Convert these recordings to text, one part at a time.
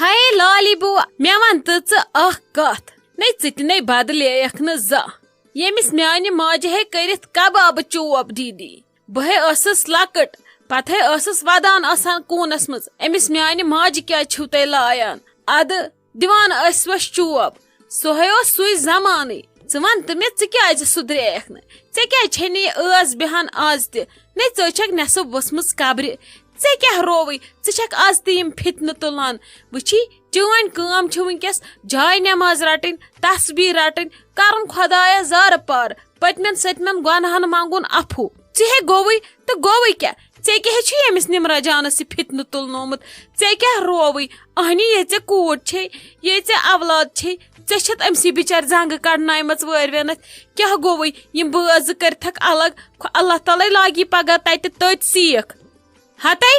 ہائے lolly بوا مےٚ one تہٕ ژٕ اکھ کتھ نے ژٕتہِ بدلییکھ نہٕ زانٛہہ ییٚمِس میانہِ ماجہِ ہے کٔرِتھ کبابہٕ چوب دیٖدی بہٕ ہے ٲسٕس لۄکٕٹ پتہٕ ہے ٲسٕس ودان آسان کوٗنس منٛز أمِس میانہِ ماجہِ کیٛازِ چھِو تُہۍ لایان ادٕ دِوان ٲسوس چوب سُہ ہے اوس سُے زمانٕے ژٕ وَن تہٕ مےٚ ژٕ کیٛازِ سُدرییکھ نہٕ ژےٚ کیٛازِ چھے نہٕ یہِ ٲس بیہان آز تہِ نے ژٕ چھکھ نٮ۪صٕب ؤژھمٕژ قبرِ ژےٚ کیٛاہ رووٕے ژٕ چھکھ آز تہِ یِم فِتنہٕ تُلان وٕچھی چٲنۍ کٲم چھِ وٕنکیٚس جاے نٮ۪ماز رٹٕنۍ تسبیٖح رٹٕنۍ کرُن خۄدایا زارٕ پار پٔتمٮ۪ن سٔتمٮ۪ن گۄنہن منٛگُن عفوٗ ژٕ ہے گوٚوٕے تہٕ گوٚوٕے کیٛاہ ژےٚ کیٛاہ چھُ ییٚمِس نِمرا جانس یہِ فِتنہٕ تُلنومُت ژےٚ کیٛاہ رووٕے اہنی یے ژےٚ کوٗر چھے یے ژےٚ اولاد چھے ژےٚ چھتھ أمسٕے بِچارِ زنٛگہٕ کڑنایمژ وٲروِنتھ کیٛاہ گوٚوٕے یِم بٲژ زٕ کٔرتھکھ الگ اللہ تعالیٰ لاگی پگاہ تتہِ تٔتۍ سیٖکھ ہتے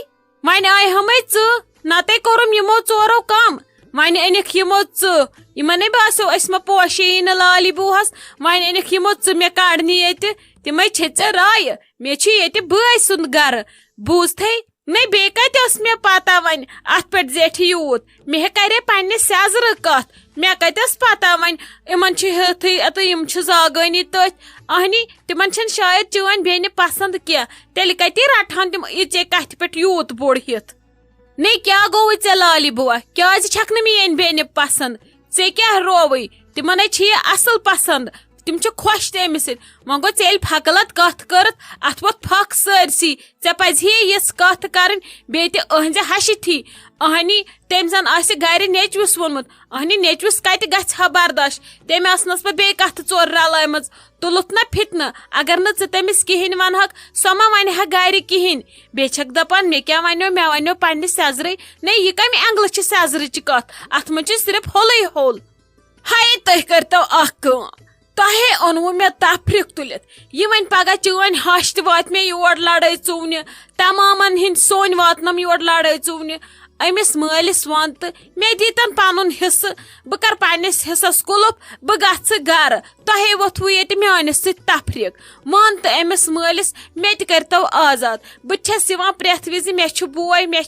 وۄنۍ آیہِ ہمے ژٕ نتے کوٚرُم یِمو ژورو کم وۄنۍ أنِکھ یِمو ژٕ یِمن ہے باسیو أسۍ ما پوشے نہٕ لالی بوہس وۄنۍ أنِکھ یِمو ژٕ مےٚ کڑنہِ ییٚتہِ تِمے چھے ژےٚ رایہِ مےٚ چھُ ییٚتہِ بٲے سُنٛد گرٕ بوٗزتھے نے بیٚیہِ کتہِ ٲس مےٚ پتہ وۄنۍ اتھ پٮ۪ٹھ زیٹھِ یوٗت مےٚ ہے کرے پننہِ سیزرٕ کتھ مےٚ کتہِ ٲس پتہ وۄنۍ یِمن چھُ ہیٚتھٕے تہٕ یِم چھِ زاگٲنی تٔتھۍ اہنی تِمن چھنہٕ شاید چٲنۍ بیٚنہِ پسنٛد کینٛہہ تیٚلہِ کتے رٹہن تِم یِژے کتھِ پٮ۪ٹھ یوٗت بوٚڑ ہِتھ نے کیٛاہ گوٚوٕے ژےٚ لالی بوا کیٛازِ چھکھ نہٕ میٲنۍ بیٚنہِ پسنٛد ژےٚ کیٛاہ رووٕے تِمن ہے چھِ یہِ اصل پسنٛد تِم چھِ خۄش تہِ أمِس سۭتۍ وۄنۍ گوٚو ژےٚ ییٚلہِ پھکہٕ لت کتھ کٔرٕتھ اتھ ووٚتھ پھکھ سٲرسٕے ژےٚ پزِ ہے یِژھ کتھ کرٕنۍ بیٚیہِ تہِ أہنزِ ہشتھی اہنی تٔمۍ زن آسہِ گرِ نیچوِس ووٚنمُت اہنی نیچوِس کتہِ گژھِ ہا برداش تٔمۍ آسنس پتہٕ بیٚیہِ کتھٕ ژور رلٲیمٕژ تُلُتھ نا فِتنہٕ اگر نہٕ ژٕ تٔمِس کہیٖنۍ ونہکھ سۄ ما ونہِ ہا گرِ کہیٖنۍ بیٚیہِ چھکھ دپان مےٚ کیٛاہ ونیو مےٚ ونیو پننہِ سیزرٕے نے یہِ کمہِ اینگلہٕ چھِ سیزرٕچ کتھ اتھ منٛز چھِ صرف ہولٕے ہول ہاے تُہۍ کٔرتو اکھ کٲم تۄہے اوٚنوٕ مےٚ تفریٖق تُلِتھ یہِ وۄنۍ پگاہ چٲنۍ ہش تہِ واتہِ مےٚ یور لڑٲے ژوٗنہِ تمامن ہٕنٛدۍ سوٚنۍ واتنم یور لڑٲے ژوٗنہِ أمِس مٲلِس وَن تہٕ مےٚ دیٖتن پنُن حصہٕ بہٕ کر پننِس حصس کُلُپ بہٕ گژھٕ گرٕ تۄہے ووٚتھوٕ ییٚتہِ میٲنِس سۭتۍ تفریٖق وَن تہٕ أمِس مٲلِس مےٚ تہِ کٔرتو آزاد بہٕ چھس یِوان پرٛٮ۪تھ وِزِ مےٚ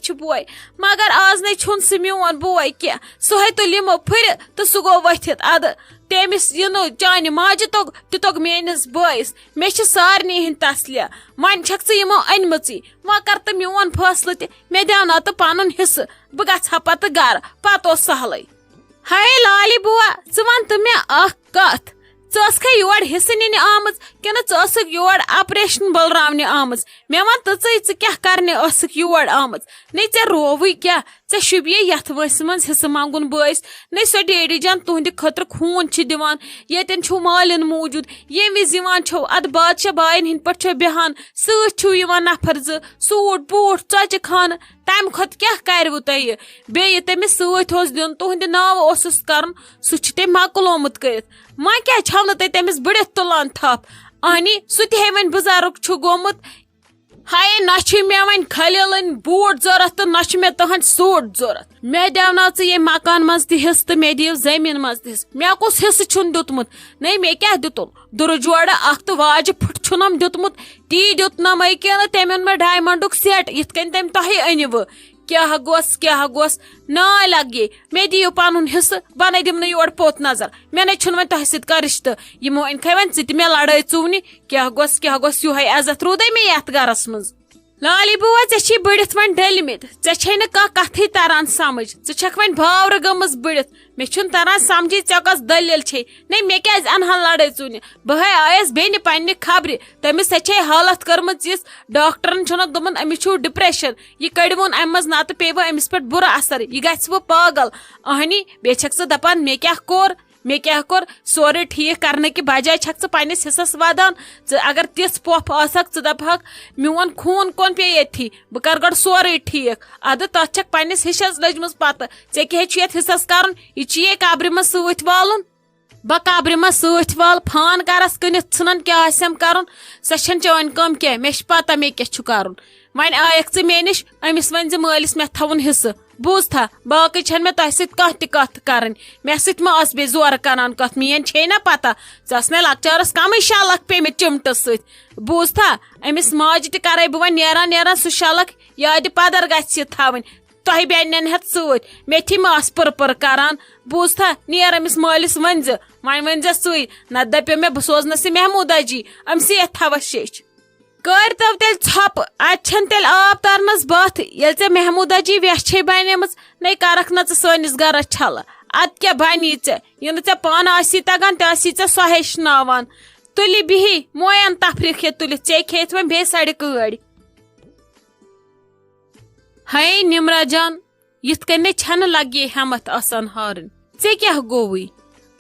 چھُ بوے مگر آز نے چھُنہٕ سُہ میون بوے کینٛہہ سُہ ہے تُلہِ یِمو پھِرِ تہٕ سُہ گوٚو ؤتھِتھ ادٕ تٔمِس یہِ نہٕ چانہِ ماجہِ توٚگ تہِ توٚگ میٲنِس بٲیِس مےٚ چھِ سارنٕے ہٕنٛدۍ تسلیا وۄنۍ چھکھ ژٕ یِمو أنمٕژٕے وۄنۍ کر تہٕ میون فٲصلہٕ تہِ مےٚ دیٛاوناو تہٕ پنُن حصہٕ بہٕ گژھٕ ہا پتہٕ گرٕ پتہٕ اوس سہلٕے ہاے لالی بوا ژٕ ون تہٕ مےٚ اکھ کتھ ژٕ ٲسکھے یور حصہٕ نِنہِ آمٕژ کِنہٕ ژٕ ٲسٕکھ یور آپریشن بلراونہِ آمٕژ مےٚ ون تہٕ ژٕ کیٛاہ کرنہِ ٲسٕکھ یور آمٕژ نے ژےٚ رووٕے کیٛاہ ژےٚ شوٗبیے یتھ وٲنٛسہِ منٛز حصہٕ منٛگُن بٲیِس نے سۄ ڈیڈی جان تُہنٛدِ خٲطرٕ خوٗن چھِ دِوان ییٚتٮ۪ن چھُو مالِن موٗجوٗد ییٚمہِ وِزِ یِوان چھو ادٕ بادشاہ باین ہٕنٛدۍ پٲٹھۍ چھو بیہان سۭتۍ چھِو یِوان نفر زٕ سوٗٹ بوٗٹھ ژۄچہِ خانہٕ تمہِ کھۄتہٕ کیٛاہ کرِوٕ تۄہہِ بیٚیہِ تٔمِس سۭتۍ اوس دیُن تُہنٛدِ ناوٕ اوسُس کرُن سُہ چھُ تٔمۍ مۄکلومُت کٔرِتھ وۄنۍ کیٛازِ چھو نہٕ تُہۍ تٔمِس بٔڑِتھ تُلان تھپھ اہنی سُہ تہِ ہے وۄنۍ بُزرگ چھُ گوٚمُت ہاے نہ چھُ مےٚ وۄنۍ خلیٖلٕنۍ بوٗٹ ضوٚرتھ تہٕ نہ چھُ مےٚ تُہنٛدۍ سوٗٹ ضوٚرتھ مےٚ دیٛاوناو ژٕ ییٚمہِ مکان منٛز تہِ حصہٕ تہٕ مےٚ دِیِو زٔمیٖن منٛز تہِ حصہٕ مےٚ کُس حصہٕ چھُن دیُتمُت نے مےٚ کیٛاہ دِتُن دُرٕ جورٕ اکھ تہٕ واجہِ پھٕٹ چھُنم دیُتمُت تی دیُتنمے کِنہٕ تٔمۍ اوٚن مےٚ ڈایمنڈُک سیٹ یِتھ کٔنۍ تٔمۍ تۄہے أنِوٕ کیٛاہ گوٚژھ ناے لگے مےٚ دِیِو پنُن حصہٕ بہٕ نے دِمہٕ نہٕ یور پوٚت نظر مےٚ نے چھُنہٕ وۄنۍ تۄہہِ سۭتۍ کانٛہہ رِشتہٕ یِمو أنکھے وۄنۍ ژٕ تہِ مےٚ لڑٲے ژوٗنہِ کیٛاہ گوٚژھ یِہوے عزت روٗدے مےٚ یتھ گرس منٛز لالی بوا ژےٚ چھی بٔڑِتھ وۄنۍ ڈٔلمٕتۍ ژےٚ چھے نہٕ کانٛہہ کتھٕے تران سمجھ ژٕ چھکھ وۄنۍ باورٕ گٔمٕژ بٔڑِتھ مےٚ چھُنہٕ تران سمجھی ژےٚ کۄس دٔلیٖل چھے نے مےٚ کیٛازِ انہن لڑٲے ژوٗنہِ بہٕ ہے آیس بیٚنہِ پننہِ خبرِ تٔمِس ہے چھے حالت کٔرمٕژ یِژھ ڈاکٹرن چھُنکھ دوٚپمُت أمِس چھُ ڈپریشن یہِ کٔڑۍوُن امہِ منٛز نتہٕ پیٚیہِ أمِس پٮ۪ٹھ بُرٕ اثر یہِ گژھِ وۄنۍ پاگل اہنی بیٚیہِ چھکھ ژٕ دپان مےٚ کیٛاہ کوٚر سورُے ٹھیٖک کرنہٕ کہِ بجاے چھکھ ژٕ پننِس حصس ودان ژٕ اگر تِژھ پۄپھ آسکھ ژٕ دپہکھ میون خوٗن کۄن پیٚیہِ ییٚتھی بہٕ کر گۄڈٕ سورُے ٹھیٖک ادٕ تتھ چھکھ پننِس حصس لٔجمٕژ پتہٕ ژےٚ کیٛاہ چھُ یتھ حصس کرُن یہِ چھی قبرِ منٛز سۭتۍ والُن بہٕ قبرِ منٛز سۭتۍ والہٕ فان کرس کٕنِتھ ژھٕنن کیٛاہ آسٮ۪م کرُن سۄ چھنہٕ چٲنۍ کٲم کینٛہہ مےٚ چھِ پتہ مےٚ کیٛاہ چھُ کرُن وۄنۍ آیکھ ژٕ مےٚ نِش أمِس ؤنۍ زِ مٲلِس مےٚ تھاوُن حصہٕ بوٗزتھا باقٕے چھنہٕ مےٚ تۄہہِ سۭتۍ کانٛہہ تہِ کتھ کرٕنۍ مےٚ سۭتۍ ما ٲس بیٚیہِ زورٕ کران کتھ میٲنۍ چھے نا پتہ ژٕ ٲس مےٚ لۄکچارس کمٕے شلکھ پیٚمٕتۍ چِمٹس سۭتۍ بوٗزتھا أمِس ماجہِ تہِ کرے بہٕ وۄنۍ نیران سُہ شلکھ یادِ پدر گژھِ یہِ تھاوٕنۍ تہ بیٚنٮ۪ن ہٮ۪تھ سۭتۍ میٚتھی ماس پٕر کران بوٗزتھا نیر أمِس مٲلِس ؤنۍزِ وۄنۍ ؤنۍزٮ۪س ژٕے نتہٕ دپیو مےٚ بہٕ سوزنس یہِ محموٗدا جی أمسٕے یتھ تھاوس شیٚچھ کٔرۍتو تیٚلہِ ژھۄپہٕ اتہِ چھنہٕ تیٚلہِ آب ترنس بتھ ییٚلہِ ژےٚ محموٗدا جی ویٚچھے بنیمٕژ نے کرکھ نہ ژٕ سٲنِس گرس چھلہٕ ادٕ کیٛاہ بنی ژےٚ یہِ نہٕ ژےٚ پانہٕ آسی تگان تہِ آسی ژےٚ سۄ ہیٚچھناوان تُلہِ بِہی موین تفریٖق ہیٚتھ تُلِتھ ژےٚ کھیٚیِتھ وۄنۍ بیٚیہِ سڑِ کٲڑۍ ہے نمرا جان یِتھ کٔنۍ چھنہٕ لگی ہٮ۪متھ آسان ہارٕنۍ ژےٚ کیٛاہ گوٚوٕے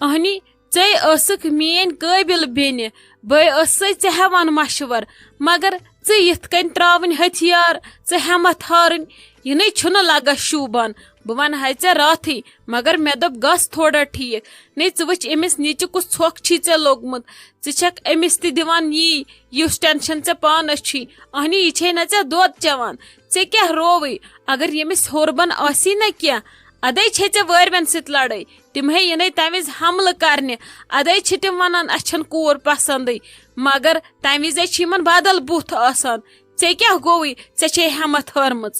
اہنی ژے ٲسٕکھ میٲنۍ قٲبِل بیٚنہِ بہٕ ٲسسے ژےٚ ہٮ۪وان مشور مگر ژٕ یِتھ کٔنۍ تراوٕنۍ ہتھیار ژٕ ہٮ۪متھ ہارٕنۍ یہِ نَے چھُنہٕ لگان شوٗبان بہٕ ونہے ژےٚ راتھٕے مگر مےٚ دوٚپ گژھ تھوڑا ٹھیٖک نے ژٕ وٕچھ أمِس نِچہِ کُس ژھۄکھ چھی ژےٚ لوٚگمُت ژٕ چھکھ أمِس تہِ دِوان یی یُس ٹینشن ژےٚ پانس چھی اہنی یہِ چھے نہ ژےٚ دۄد چٮ۪وان ژےٚ کیٛاہ رووٕے اگر ییٚمِس ہیوٚر بۄن آسی نہ کینٛہہ ادے چھے ژےٚ وٲرۍوٮ۪ن سۭتۍ لڑٲے تِم ہے یِنَے تمہِ وِزِ حملہٕ کرنہِ ادے چھِ تِم ونان اسہِ چھنہٕ کوٗر پسنٛدٕے مگر تمہِ وِزے چھِ یِمن بدل بُتھ آسان ژےٚ کیٛاہ گوٚوٕے ژےٚ چھے ہٮ۪متھ ہٲرمٕژ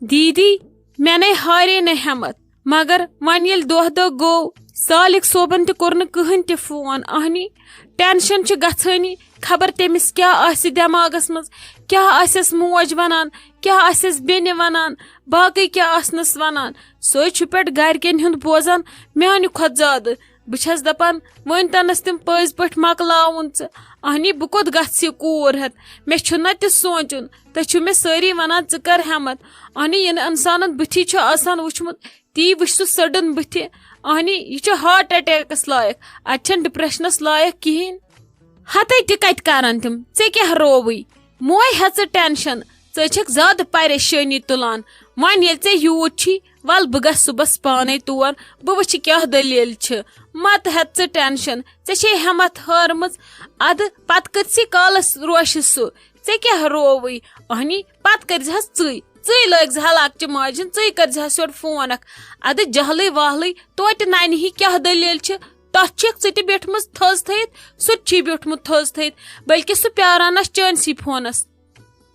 دیٖدی مےٚ نَے ہارے نہٕ ہٮ۪متھ مگر وۄنۍ ییٚلہِ دۄہ دۄہ گوٚو سالِق صٲبن تہِ کوٚر نہٕ کٕہٕنۍ تہِ فون اہنی ٹینشن چھُ گژھٲنی خبر تٔمِس کیٛاہ آسہِ دٮ۪ماغس منٛز کیٛاہ آسٮ۪س موج ونان کیٛاہ آسٮ۪س بیٚنہِ ونان باقٕے کیٛاہ آسنس ونان سۄے چھُ پٮ۪ٹھ گرِکٮ۪ن ہُنٛد بوزان میانہِ کھۄتہٕ زیادٕ بہٕ چھس دپان وۄنۍ تنس تِم پٔزۍ پٲٹھۍ مۄکلاوُن ژٕ اہنی بہٕ کوٚت گژھِ یہِ کوٗر ہٮ۪تھ مےٚ چھُنہ تہِ سونٛچُن تُہۍ چھِو مےٚ سٲری ونان ژٕ کر ہٮ۪متھ اہنی یہِ نہٕ انسانن بٕتھی چھُ آسان وٕچھمُت تی وٕچھ سُہ سٔڈٕن بٕتھِ اہنی یہِ چھُ ہارٹ اٹیکس لایق اتہِ چھنہٕ ڈپریشنس لایق کہیٖنۍ ہتے تہِ کتہِ کرن تِم ژےٚ کیٛاہ رووٕے موے ہٮ۪ژٕ ٹینشن ژٕ چھکھ زیادٕ پریشٲنی تُلان وۄنۍ ییٚلہِ ژےٚ یوٗت چھی ول بہٕ گژھٕ صُبحس پانے تور بہٕ وٕچھِ کیٛاہ دٔلیٖل چھِ مت ہٮ۪تھ ژٕ ٹینشن ژےٚ چھے ہٮ۪متھ ہٲرمٕژ ادٕ پتہٕ کٔرۍسٕے کالس روشہِ سُہ ژےٚ کیٛاہ رووٕے اہنی پتہٕ کٔرزِہس ژٕے لٲگزِہا لۄکچہِ ماجہِ ہُنٛد ژٕے کٔرزِہس یورٕ فون اکھ ادٕ جہلٕے واہلٕے توتہِ ننہِ ہی کیٛاہ دٔلیٖل چھِ تتھ چھکھ ژٕ تہِ بیٖٹھمٕژ تھٔز تھٲیِتھ سُہ تہِ چھی بیوٗٹھمُت تھٔز تھٲیِتھ بلکہِ سُہ پیاران آسہِ چٲنسٕے فونس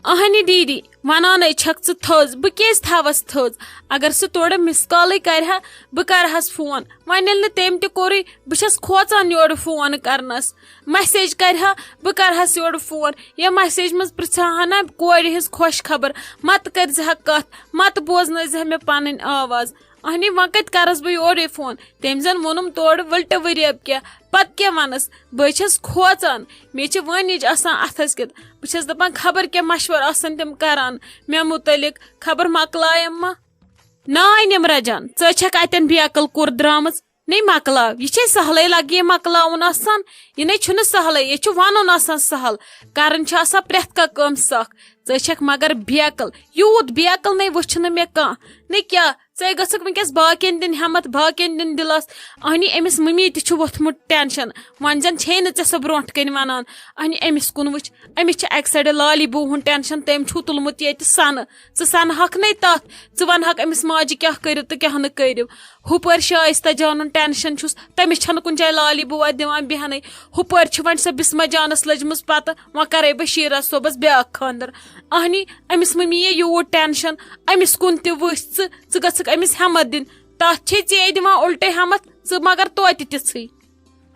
اہنی دیٖدی ونانے چھکھ ژٕ تھٔز بہٕ کیٛازِ تھاوس تھٔز اگر سُہ تورٕ مِس کالٕے کرِہا بہٕ کرہس فون وۄنۍ ییٚلہِ نہٕ تٔمۍ تہِ کوٚرُے بہٕ چھس کھوژان یورٕ فون کرنس میسیج کرِہا بہٕ کرہس یورٕ فون یا میسیج منٛز پرژھا ہا نہ کورِ ہٕنٛز خۄش خبر متہٕ کٔرزِہا کتھ متہٕ بوزنٲیزِہا مےٚ پنٕنۍ آواز اہنی وۄنۍ کتہِ کرس بہٕ یورے فون تٔمۍ زن ووٚنُم تورٕ ؤلٹہٕ ؤریب کیٛاہ پتہٕ کیٛاہ ونس بہٕ چھس کھوژان مےٚ چھِ وٲنِج آسان اتھس کٮ۪تھ بہٕ چھس دپان خبر کیٛاہ مشور آسن تِم کران مےٚ متعلق خبر مۄکلایم ما ناے نمرا جان ژٕ چھکھ اتٮ۪ن بیقل کوٚر درامٕژ نے مۄکلاو یہِ چھے سہلٕے لگہِ یہِ مۄکلاوُن آسان یہِ نَے چھُنہٕ سہلٕے یہِ چھُ ونُن آسان سہل کرٕنۍ چھِ آسان پرٮ۪تھ کانٛہہ کٲم سکھ ژٕ چھکھ مگر بیقل یوٗت بیقل نَے وٕچھ نہٕ مےٚ کانٛہہ نے کیٛاہ ژے گٔژھکھ وٕنکیٚس باقین دِنۍ ہٮ۪متھ باقین دِنۍ دِلاس اہنی أمِس مٔمی تہِ چھُ ووٚتھمُت ٹینشن وۄنۍ زن چھے نہٕ ژےٚ سۄ برونٛٹھ کنہِ ونان اہنی أمِس کُن وٕچھ أمِس چھِ اکہِ سایڈٕ لالی بوٗ ہُنٛد ٹینشن تٔمۍ چھُ تُلمُت ییٚتہِ سنہٕ ژٕ سنہٕ نَے تتھ ژٕ ونہکھ أمِس ماجہِ کیٛاہ کٔرِو تہٕ کیٛاہ نہٕ کٔرِو ہُپٲرۍ شایستہ جانُن ٹینشن چھُس تٔمِس چھنہٕ کُنہِ جایہِ لالی بوٗ اتہِ دِوان بیٚہنٕے ہُپٲرۍ چھِ وۄنۍ سۄ بسمہ جانس لٔجمٕژ پتہٕ وۄنۍ کرے بہٕ شیٖراز صٲبس بیاکھ خانٛدر اہنی أمِس مٔمی یوٗت ٹینشن أمِس کُن تہِ وٕچھ ژٕ گٔژھکھ أمِس ہٮ۪متھ دِنۍ تتھ چھے ژے دِوان اُلٹے ہٮ۪متھ ژٕ مگر توتہِ تِژھٕے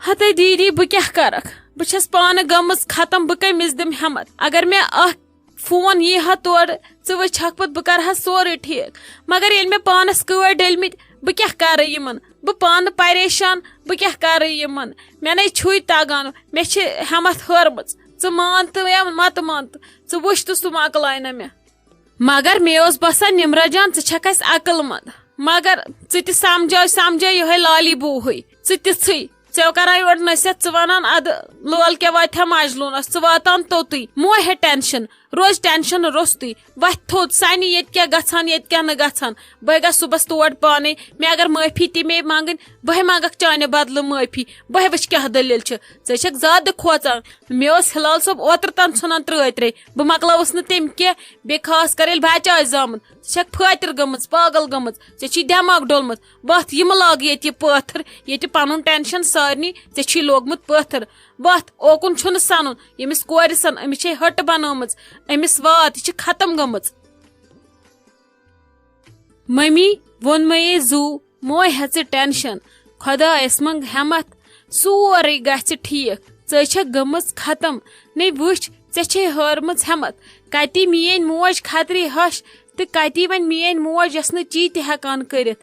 ہتے دیٖدی بہٕ کیٛاہ کرکھ بہٕ چھس پانہٕ گٔمٕژ ختم بہٕ کٔمِس دِمہٕ ہٮ۪متھ اگر مےٚ اکھ فون یی ہا تورٕ ژٕ وٕچھکھ پتہٕ بہٕ کرہا سورُے ٹھیٖک مگر ییٚلہِ مےٚ پانس کٲڑۍ ڈٔلمٕتۍ بہٕ کیٛاہ کرٕ یِمن بہٕ پانہٕ پریشان بہٕ کیٛاہ کرٕ یِمن مےٚ نَے چھُے تگان مےٚ چھِ ہٮ۪متھ ہٲرمٕژ ژٕ مان تہٕ یا متہٕ مان تہٕ ژٕ وٕچھ تہٕ سُہ مۄکلاے نہ مےٚ مگر مےٚ اوس باسان نمرا جان ژٕ چھکھ اسہِ عقل منٛد مگر ژٕ تہِ سمجھٲے یِہوے لالی بوٗہٕے ژٕ تِژھٕے ژےٚ کران یورٕ نصیحت ژٕ ونان ادٕ لول کیٛاہ واتہِ ہا ماجلوٗنس ژٕ واتان توٚتُے موے ہے ٹینشن روز ٹینشن روٚستُے وتھِ تھوٚد سانہِ ییٚتہِ کیٛاہ گژھان ییٚتہِ کیٛاہ نہٕ گژھان بہٕ گژھٕ صُبحس تور پانے مےٚ اگر معٲفی تہِ مے منٛگٕنۍ بہے منٛگکھ چانہِ بدلہٕ معٲفی بہے وٕچھ کیٛاہ دٔلیٖل چھِ ژٕ چھکھ زیادٕ کھوژان مےٚ اوس ہلال صٲب اوترٕ تام ژھٕنان ترٛٲے بہٕ مۄکلاوس نہٕ تٔمۍ کینٛہہ بیٚیہِ خاص کر ییٚلہِ بچہِ آسہِ زامُت ژٕ چھکھ فٲتِر گٔمٕژ پاگل گٔمٕژ ژےٚ چھی دٮ۪ماغ ڈوٚلمُت وتھ یِمہٕ لاگہٕ ییٚتہِ یہِ پٲتھٕر ییٚتہِ پنُن ٹینشن سارنٕے ژےٚ چھی لوگمُت پٲتھٕر وتھ اوکُن چھُنہٕ سنُن ییٚمِس کورِ سن أمِس چھے ہٹہٕ بنٲومٕژ أمِس وات یہِ چھِ ختم گٔمٕژ ممی وون مے زو موے ہیژ ٹینشن خدایس منگ ہمت سورے گژھِ ٹھیک ژے چھکھ گٔمٕژ ختم نے وٕچھ ژےٚ چھے ہٲرمٕژ ہٮ۪مت کتی میٲنۍ موج کھتری ہش تہٕ کتی وۄنۍ میٲنۍ موج یۄس نہٕ چی تہِ ہٮ۪کان کٔرِتھ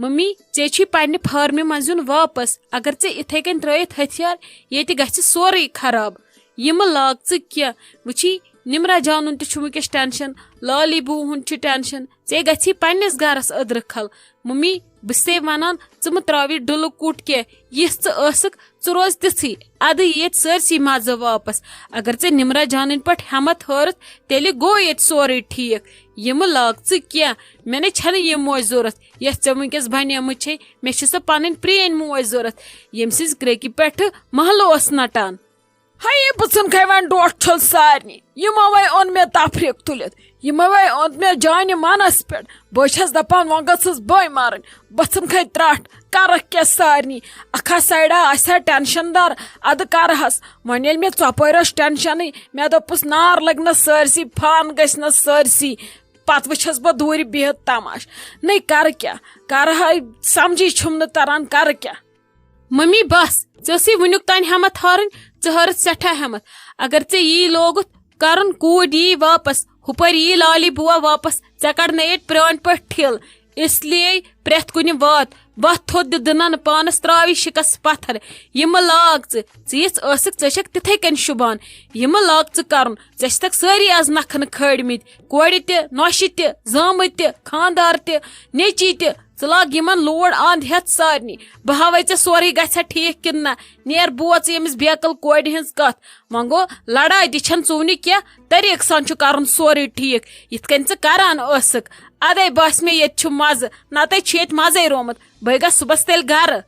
ممی ژےٚ چھُے پننہِ فارمہِ منٛز یُن واپس اگر ژےٚ اِتھے کٔنۍ ترٲیِتھ ہتھیار ییٚتہِ گژھِ سورُے خراب یِمہٕ لاگ ژٕ کینٛہہ وٕچھی نمرا جانُن تہِ چھُ وٕنکیٚس ٹینشن لالی بوٗ ہُنٛد چھُ ٹینشن ژےٚ گژھی پننِس گرس أدرٕ کھل ممی بہٕ چھسے ونان ژٕ مہٕ تراو یہِ ڈُلہٕ کُٹ کینٛہہ یِژھ ژٕ ٲسٕکھ ژٕ روز تِژھٕے ادٕ ییٚتہِ سٲرسٕے مزٕ واپس اگر ژےٚ نمرا جانٕنۍ پٲٹھۍ ہٮ۪مت ہٲرتھ تیٚلہِ گوٚو ییٚتہِ سورُے ٹھیٖک یِمہٕ لاگ ژٕ کینٛہہ مےٚ نَے چھنہٕ یِم موج ضوٚرتھ یۄس ژےٚ وٕنکیٚس بنیمٕژ چھے مےٚ چھِ سۄ پنٕنۍ پرٛٲنۍ موج ضوٚرتھ ییٚمہِ سٕنٛز کرٛیکہِ پٮ۪ٹھٕ محلہٕ اوس نٹان ہاے پٕژن کھے وۄنۍ ڈوٹھ چھل سارنٕے یِمو وے اوٚن مےٚ تفریٖق تُلِتھ یِمو وے اوٚن مےٚ جانہِ منس پٮ۪ٹھ بہٕ چھس دپان وۄنۍ گٔژھٕس بٲے مارٕنۍ بٔژھم کھے ترٹھ کرکھ کیٛاہ سارنٕے اکھا سایڈا آسہِ ہا ٹینشن دار ادٕ کرہس وۄنۍ ییٚلہِ مےٚ ژۄپٲرۍ ٲس ٹینشنٕے مےٚ دوٚپُس نار لٔگنس سٲرسٕے فان گٔژھنس سٲرسٕے پتہٕ وٕچھس بہٕ دوٗرِ بِہِتھ تماش نٔے کرٕ کیٛاہ کرٕ سمجھی چھُم نہٕ تران کرٕ کیٛاہ ممی بس ژےٚ ٲسٕے وُنیُک تانۍ ہٮ۪مت ہارٕنۍ ژٕ ہٲرتھ سٮ۪ٹھاہ ہٮ۪مت اگر ژےٚ یی لوگُتھ کرُن کوٗر یی واپس ہُپٲرۍ یی لالی بُوا واپس ژےٚ کڑنَے ییٚتہِ پرٛٲنۍ پٲٹھۍ ٹھِل اس لیے پرٛٮ۪تھ کُنہِ وات وتھ تھوٚد دِ دٕنن پانس تراوی شِکس پتھر یِمہٕ لاگ ژٕ یِژھ ٲسٕکھ ژےٚ چھکھ تِتھے کٔنۍ شوٗبان یِمہٕ لاگ ژٕ کرُن ژےٚ چھِتھکھ سٲری آز نکھنہٕ کھٲڑمٕتۍ کورِ تہِ نۄشہِ تہِ زامٕتۍ تہِ خاندار تہِ نیٚچی تہِ ژٕ لاگ یِمن لوڑ انٛد ہٮ۪تھ سارنٕے بہٕ ہاوے ژےٚ سورُے گژھِ ٹھیٖک کِنہٕ نہ نیر بوز ییٚمِس بیکل کورِ ہٕنٛز کتھ وۄنۍ گوٚو لڑاے تہِ چھنہٕ ژوٗنہِ کینٛہہ طریٖقہٕ سان چھُ کرُن سورُے ٹھیٖک یِتھ کٔنۍ ژٕ کران ٲسٕکھ ادے باسہِ مےٚ ییٚتہِ چھُ مزٕ نتہٕ چھُ ییٚتہِ مزے رومُت بہٕ گژھٕ صبحس تیٚلہِ گرٕ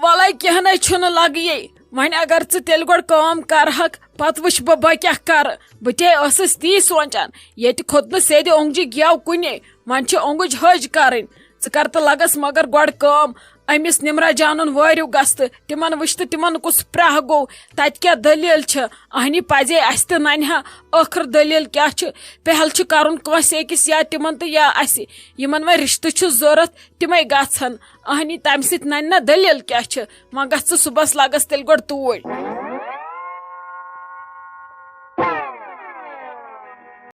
وَلے کینٛہہ نَے چھُنہٕ لگیے وۄنۍ اگر ژٕ تیٚلہِ گۄڈٕ کٲم کرہکھ پتہٕ وٕچھ بہٕ کیٛاہ کرٕ بہٕ تے ٲسٕس تی سونچان ییٚتہِ کھوٚت نہٕ سیٚدِ اوٚنگجہِ گٮ۪و کُنے وۄنۍ چھِ اوٚنگٕج حٔج کرٕنۍ ژٕ کر تہٕ لگس مگر گۄڈٕ کٲم أمِس نمرا جانُن وٲرِو گژھتہٕ تِمن وٕچھ تہٕ تِمن کُس پرٛاہ گوٚو تتہِ کیٛاہ دٔلیٖل چھِ اہنہِ پزے اسہِ تہِ ننہِ ہا ٲخٕر دٔلیٖل کیٛاہ چھِ پہل چھُ کرُن کٲنٛسہِ أکِس یا تِمن تہٕ یا اسہِ یِمن وۄنۍ رشتہٕ چھُ ضوٚرتھ تِمے گژھن اہنہِ تمہِ سۭتۍ ننہِ نا دٔلیٖل کیٛاہ چھِ وۄنۍ گژھ ژٕ صبحس لگس تیٚلہِ گۄڈٕ توٗرۍ